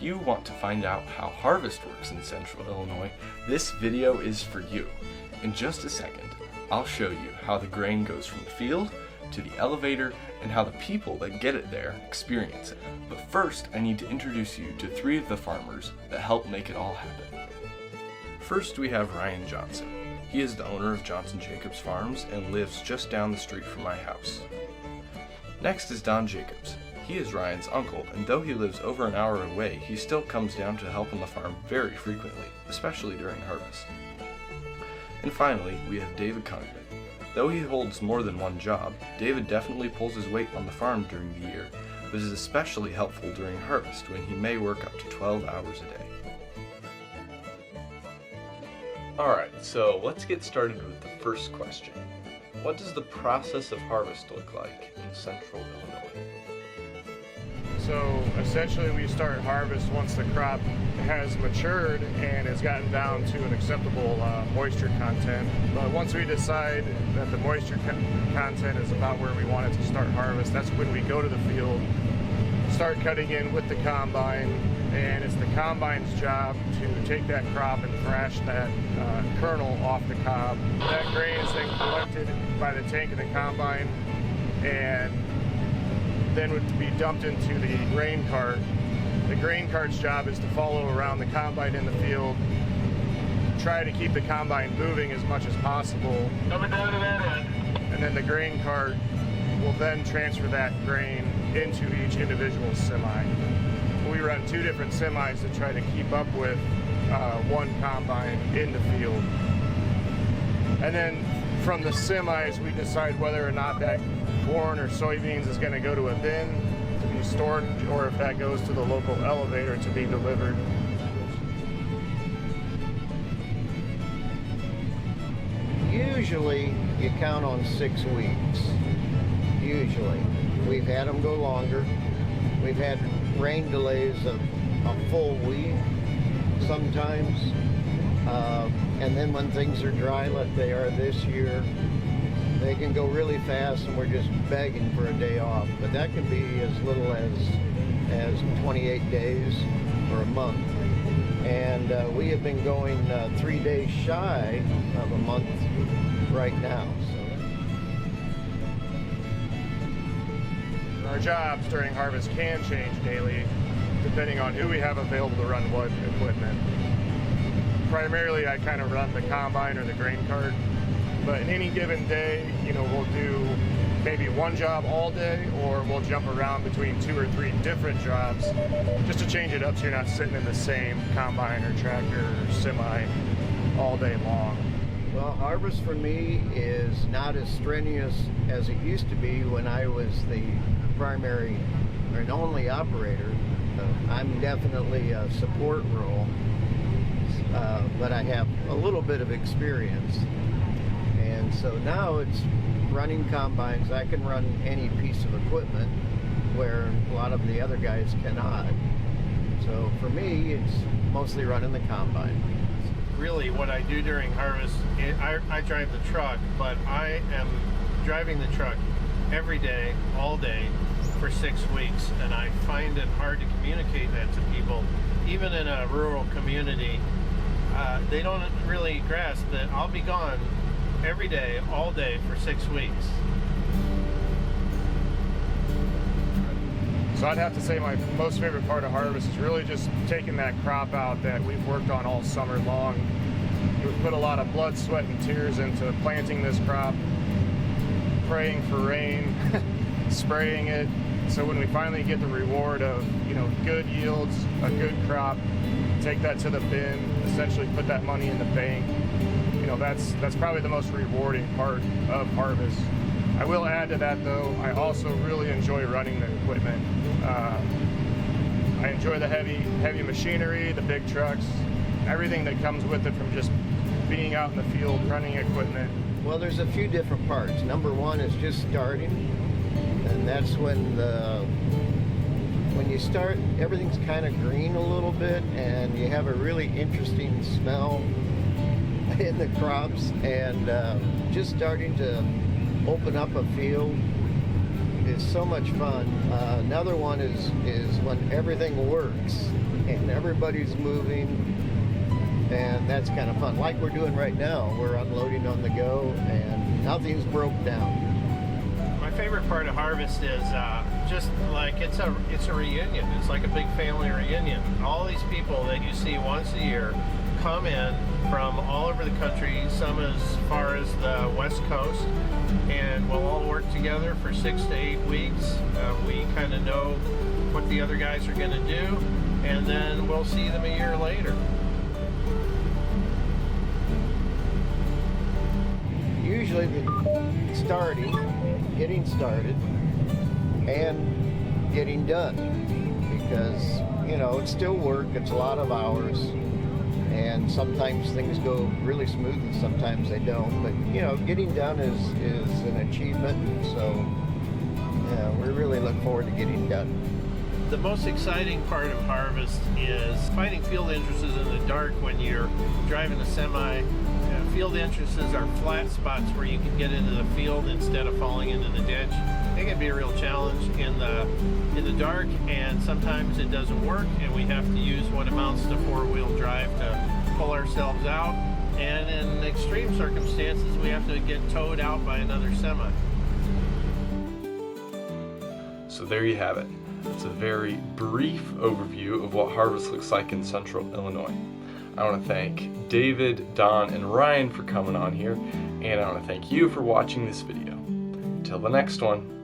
If you want to find out how harvest works in Central Illinois, this video is for you. In just a second, I'll show you how the grain goes from the field to the elevator and how the people that get it there experience it. But first, I need to introduce you to three of the farmers that help make it all happen. First, we have Ryan Johnson. He is the owner of Johnson Jacobs Farms and lives just down the street from my house. Next is Don Jacobs. He is Ryan's uncle, and though he lives over an hour away, he still comes down to help on the farm very frequently, especially during harvest. And finally, we have David Congdon. Though he holds more than one job, David definitely pulls his weight on the farm during the year, but is especially helpful during harvest when he may work up to 12 hours a day. Alright, so let's get started with the first question. What does the process of harvest look like in Central Illinois? So essentially we start harvest once the crop has matured and has gotten down to an acceptable moisture content. But once we decide that the moisture content is about where we want it to start harvest, that's when we go to the field, start cutting in with the combine, and it's the combine's job to take that crop and thrash that kernel off the cob. That grain is then collected by the tank of the combine and then would be dumped into the grain cart. The grain cart's job is to follow around the combine in the field, try to keep the combine moving as much as possible. Coming down to that end. And then the grain cart will then transfer that grain into each individual semi. We run two different semis to try to keep up with one combine in the field. And then from the semis, we decide whether or not that corn or soybeans is going to go to a bin to be stored, or if that goes to the local elevator to be delivered. Usually you count on 6 weeks. Usually. We've had them go longer. We've had rain delays of a full week sometimes. And then when things are dry like they are this year, they can go really fast and we're just begging for a day off. But that can be as little as 28 days or a month. And we have been going 3 days shy of a month right now. So our jobs during harvest can change daily depending on who we have available to run what equipment. Primarily I kind of run the combine or the grain cart. But in any given day, we'll do maybe one job all day, or we'll jump around between 2 or 3 different jobs just to change it up so you're not sitting in the same combine or tractor or semi all day long. Well, harvest for me is not as strenuous as it used to be when I was the primary and only operator. I'm definitely a support role, but I have a little bit of experience. And so now it's running combines. I can run any piece of equipment where a lot of the other guys cannot. So for me, it's mostly running the combine. Really what I do during harvest, I drive the truck, but I am driving the truck every day, all day, for 6 weeks, and I find it hard to communicate that to people. Even in a rural community, they don't really grasp that I'll be gone every day, all day, for 6 weeks. So I'd have to say my most favorite part of harvest is really just taking that crop out that we've worked on all summer long. We've put a lot of blood, sweat, and tears into planting this crop, praying for rain, spraying it. So when we finally get the reward of, good yields, a good crop, take that to the bin, essentially put that money in the bank, that's probably the most rewarding part of harvest. I will add to that though, I also really enjoy running the equipment. I enjoy the heavy machinery, the big trucks, everything that comes with it from just being out in the field running equipment. Well, there's a few different parts. Number one is just starting, and that's when you start, everything's kind of green a little bit, and you have a really interesting smell in the crops, and just starting to open up a field is so much fun. Another one is when everything works and everybody's moving, and that's kind of fun. Like we're doing right now, we're unloading on the go, and nothing's broke down. My favorite part of harvest is just like it's a reunion. It's like a big family reunion. All these people that you see once a year come in from all over the country, some as far as the West Coast, and we'll all work together for 6 to 8 weeks. We kind of know what the other guys are going to do, and then we'll see them a year later. Usually getting started and getting done, because you know it's still work, it's a lot of hours, and sometimes things go really smooth and sometimes they don't, but you know, getting done is an achievement. So yeah, we really look forward to getting done. The most exciting part of harvest is finding field entrances in the dark when you're driving a semi. Field entrances are flat spots where you can get into the field instead of falling into the ditch. It can be a real challenge in the dark, and sometimes it doesn't work, and we have to use what amounts to four-wheel drive to pull ourselves out. And in extreme circumstances, we have to get towed out by another semi. So there you have it. It's a very brief overview of what harvest looks like in Central Illinois. I want to thank David, Don, and Ryan for coming on here, and I want to thank you for watching this video. Until the next one.